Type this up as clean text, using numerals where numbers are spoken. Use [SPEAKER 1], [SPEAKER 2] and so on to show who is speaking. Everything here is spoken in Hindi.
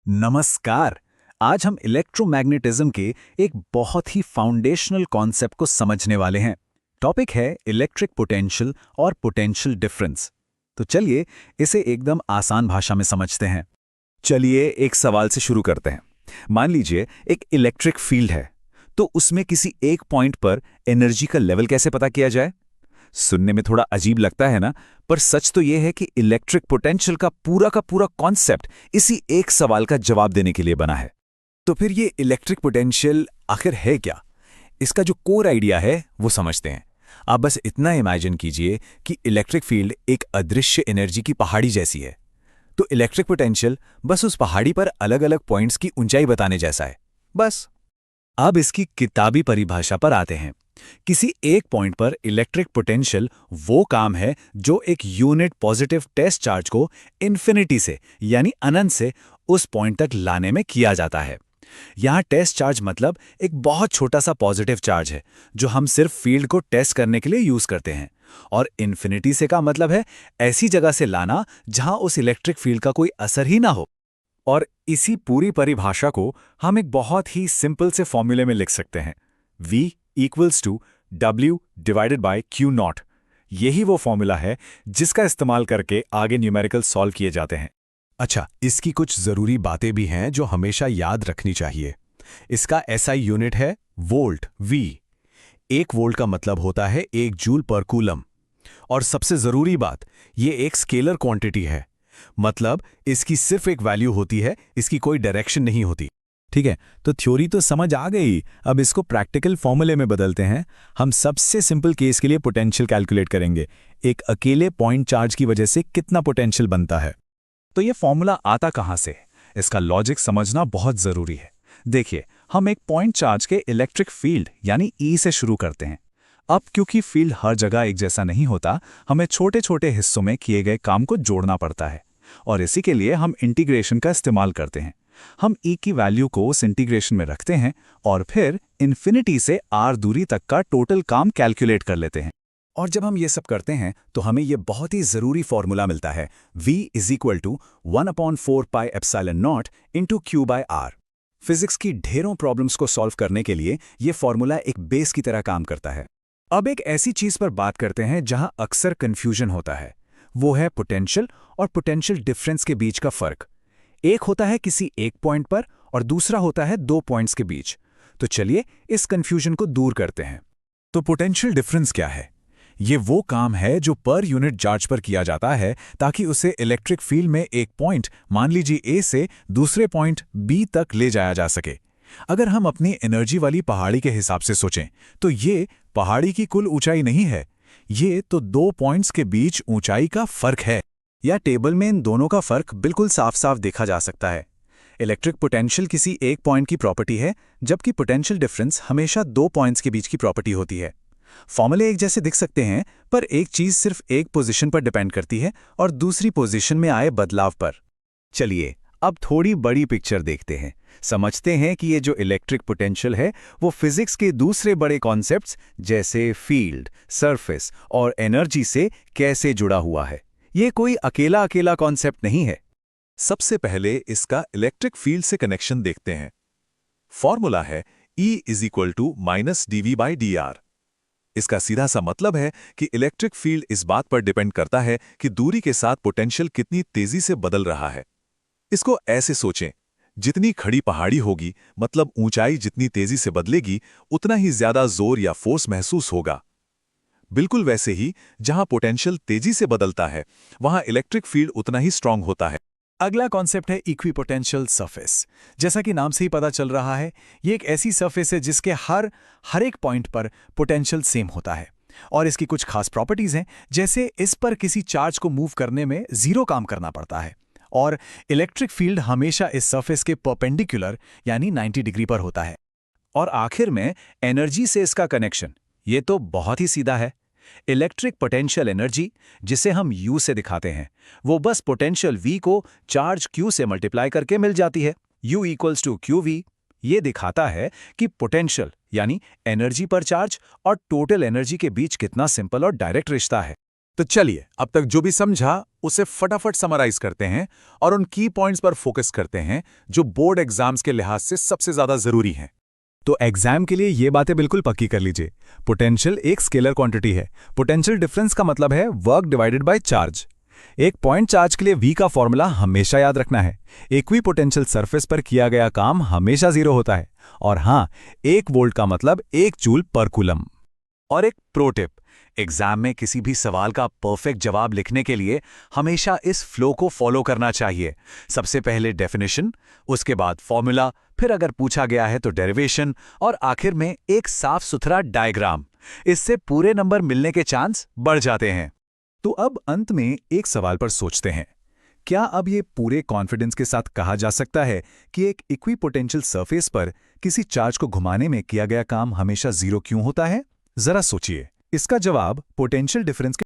[SPEAKER 1] नमस्कार। आज हम इलेक्ट्रोमैग्नेटिज्म के एक बहुत ही फाउंडेशनल कॉन्सेप्ट को समझने वाले हैं। टॉपिक है इलेक्ट्रिक पोटेंशियल और पोटेंशियल डिफरेंस। तो चलिए इसे एकदम आसान भाषा में समझते हैं। चलिए एक सवाल से शुरू करते हैं। मान लीजिए एक इलेक्ट्रिक फील्ड है, तो उसमें किसी एक पॉइंट पर एनर्जी का लेवल कैसे पता किया जाए? सुनने में थोड़ा अजीब लगता है ना, पर सच तो यह है कि इलेक्ट्रिक पोटेंशियल का पूरा कॉन्सेप्ट इसी एक सवाल का जवाब देने के लिए बना है। तो फिर ये इलेक्ट्रिक पोटेंशियल आखिर है क्या? इसका जो कोर आइडिया है वो समझते हैं। आप बस इतना इमेजिन कीजिए कि इलेक्ट्रिक फील्ड एक अदृश्य एनर्जी की पहाड़ी जैसी है। तो इलेक्ट्रिक पोटेंशियल बस उस पहाड़ी पर अलग अलग पॉइंट्स की ऊंचाई बताने जैसा है, बस। अब इसकी किताबी परिभाषा पर आते हैं। किसी एक पॉइंट पर इलेक्ट्रिक पोटेंशियल वो काम है जो एक यूनिट पॉजिटिव टेस्ट चार्ज को इन्फिनिटी से यानी अनंत से उस पॉइंट तक लाने में किया जाता है। यहाँ टेस्ट चार्ज मतलब एक बहुत छोटा सा पॉजिटिव चार्ज है जो हम सिर्फ फील्ड को टेस्ट करने के लिए यूज करते हैं। और इन्फिनिटी से का मतलब है ऐसी जगह से लाना जहां उस इलेक्ट्रिक फील्ड का कोई असर ही ना हो। और इसी पूरी परिभाषा को हम एक बहुत ही सिंपल से फॉर्मूले में लिख सकते हैं। V equals to W divided by Q not. यही वो फॉर्मूला है जिसका इस्तेमाल करके आगे न्यूमेरिकल सॉल्व किए जाते हैं।
[SPEAKER 2] अच्छा, इसकी कुछ जरूरी बातें भी हैं जो हमेशा याद रखनी चाहिए। इसका SI यूनिट है वोल्ट, V। 1 वोल्ट का मतलब होता है 1 जूल पर कूलम। और सबसे जरूरी बात, ये एक स्केलर क्वांटिटी है, मतलब इसकी सिर्फ एक वैल्यू होती है, इसकी कोई डायरेक्शन नहीं होती।
[SPEAKER 1] ठीक है, तो थ्योरी तो समझ आ गई। अब इसको प्रैक्टिकल फॉर्मूले में बदलते हैं। हम सबसे सिंपल केस के लिए पोटेंशियल कैलकुलेट करेंगे। एक अकेले पॉइंट चार्ज की वजह से कितना पोटेंशियल बनता है। तो ये फॉर्मूला आता कहाँ से? इसका लॉजिक समझना बहुत जरूरी है। देखिए, हम एक पॉइंट चार्ज के इलेक्ट्रिक फील्ड यानी E से शुरू करते हैं। अब क्योंकि फील्ड हर जगह एक जैसा नहीं होता, हमें छोटे छोटे हिस्सों में किए गए काम को जोड़ना पड़ता है। और इसी के लिए हम इंटीग्रेशन का इस्तेमाल करते हैं। हम E की वैल्यू को उस इंटीग्रेशन में रखते हैं और फिर इन्फिनिटी से R दूरी तक का टोटल काम कैलकुलेट कर लेते हैं। और जब हम ये सब करते हैं तो हमें ये बहुत ही जरूरी फॉर्मूला मिलता है, V is equal to 1/4 pi epsilon not into Q by R। Physics की ढेरों प्रॉब्लम्स को सॉल्व करने के लिए ये फॉर्मूला एक बेस की तरह काम करता है। अब एक ऐसी चीज पर बात करते हैं जहां अक्सर कंफ्यूजन होता है, वो है पोटेंशियल और पोटेंशियल डिफरेंस के बीच का फर्क। एक होता है किसी एक पॉइंट पर और दूसरा होता है 2 पॉइंट्स के बीच। तो चलिए इस कंफ्यूजन को दूर करते हैं। तो पोटेंशियल डिफरेंस क्या है? ये वो काम है जो पर यूनिट चार्ज पर किया जाता है ताकि उसे इलेक्ट्रिक फील्ड में एक पॉइंट, मान लीजिए A से दूसरे पॉइंट B तक ले जाया जा सके। अगर हम अपनी एनर्जी वाली पहाड़ी के हिसाब से सोचें तो ये पहाड़ी की कुल ऊंचाई नहीं है, ये तो 2 पॉइंट्स के बीच ऊंचाई का फर्क है। या टेबल में इन दोनों का फर्क बिल्कुल साफ साफ देखा जा सकता है। इलेक्ट्रिक पोटेंशियल किसी एक पॉइंट की प्रॉपर्टी है, जबकि पोटेंशियल डिफरेंस हमेशा 2 पॉइंट्स के बीच की प्रॉपर्टी होती है। फॉर्मूले एक जैसे दिख सकते हैं, पर एक चीज सिर्फ एक पोजीशन पर डिपेंड करती है और दूसरी पोजीशन में आए बदलाव पर। चलिए अब थोड़ी बड़ी पिक्चर देखते हैं। समझते हैं कि ये जो इलेक्ट्रिक पोटेंशियल है वो फिजिक्स के दूसरे बड़े कॉन्सेप्ट्स जैसे फील्ड, सरफेस और एनर्जी से कैसे जुड़ा हुआ है। ये कोई अकेला कॉन्सेप्ट नहीं है।
[SPEAKER 2] सबसे पहले इसका इलेक्ट्रिक फील्ड से कनेक्शन देखते हैं। फॉर्मूला है E is equal to -dV/dr। इसका सीधा सा मतलब है कि इलेक्ट्रिक फील्ड इस बात पर डिपेंड करता है कि दूरी के साथ पोटेंशियल कितनी तेजी से बदल रहा है। इसको ऐसे सोचें, जितनी खड़ी पहाड़ी होगी, मतलब ऊंचाई जितनी तेजी से बदलेगी, उतना ही ज्यादा जोर या फोर्स महसूस होगा। बिल्कुल वैसे ही जहां पोटेंशियल तेजी से बदलता है, वहां इलेक्ट्रिक फील्ड उतना ही स्ट्रांग होता है।
[SPEAKER 1] अगला कॉन्सेप्ट है इक्विपोटेंशियल सरफेस। जैसा कि नाम से ही पता चल रहा है, ये एक ऐसी सरफेस है जिसके हर एक पॉइंट पर पोटेंशियल सेम होता है। और इसकी कुछ खास प्रॉपर्टीज हैं, जैसे इस पर किसी चार्ज को मूव करने में 0 काम करना पड़ता है और इलेक्ट्रिक फील्ड हमेशा इस सरफेस के परपेंडिकुलर यानी 90 डिग्री पर होता है। और आखिर में एनर्जी से इसका कनेक्शन, ये तो बहुत ही सीधा है। इलेक्ट्रिक पोटेंशियल एनर्जी, जिसे हम U से दिखाते हैं, वो बस पोटेंशियल V को चार्ज Q से मल्टीप्लाई करके मिल जाती है। U equals to QV। ये दिखाता है कि पोटेंशियल यानी एनर्जी पर चार्ज और टोटल एनर्जी के बीच कितना सिंपल और डायरेक्ट रिश्ता है।
[SPEAKER 2] तो चलिए अब तक जो भी समझा उसे फटाफट समराइज करते हैं और उन की पॉइंट्स पर फोकस करते हैं जो बोर्ड एग्जाम्स के लिहाज से सबसे ज्यादा जरूरी हैं।
[SPEAKER 1] तो एग्जाम के लिए ये बातें बिल्कुल पक्की कर लीजिए। पोटेंशियल एक स्केलर क्वांटिटी है। पोटेंशियल डिफरेंस का मतलब है वर्क डिवाइडेड बाय चार्ज। एक पॉइंट चार्ज के लिए V का फॉर्मूला हमेशा याद रखना है। इक्विपोटेंशियल सरफेस पर किया गया काम हमेशा 0 होता है। और हां, 1 वोल्ट का मतलब 1 जूल पर कूलम।
[SPEAKER 2] और एक प्रो टिप, एग्जाम में किसी भी सवाल का परफेक्ट जवाब लिखने के लिए हमेशा इस फ्लो को फॉलो करना चाहिए। सबसे पहले डेफिनेशन, उसके बाद फॉर्मूला, फिर अगर पूछा गया है तो डेरिवेशन और आखिर में एक साफ सुथरा डायग्राम। इससे पूरे नंबर मिलने के चांस बढ़ जाते हैं। तो अब अंत में एक सवाल पर सोचते हैं, क्या अब ये पूरे कॉन्फिडेंस के साथ कहा जा सकता है कि एक इक्विपोटेंशियल सरफेस पर किसी चार्ज को घुमाने में किया गया काम हमेशा 0 क्यों होता है? जरा सोचिए। इसका जवाब पोटेंशियल डिफरेंस के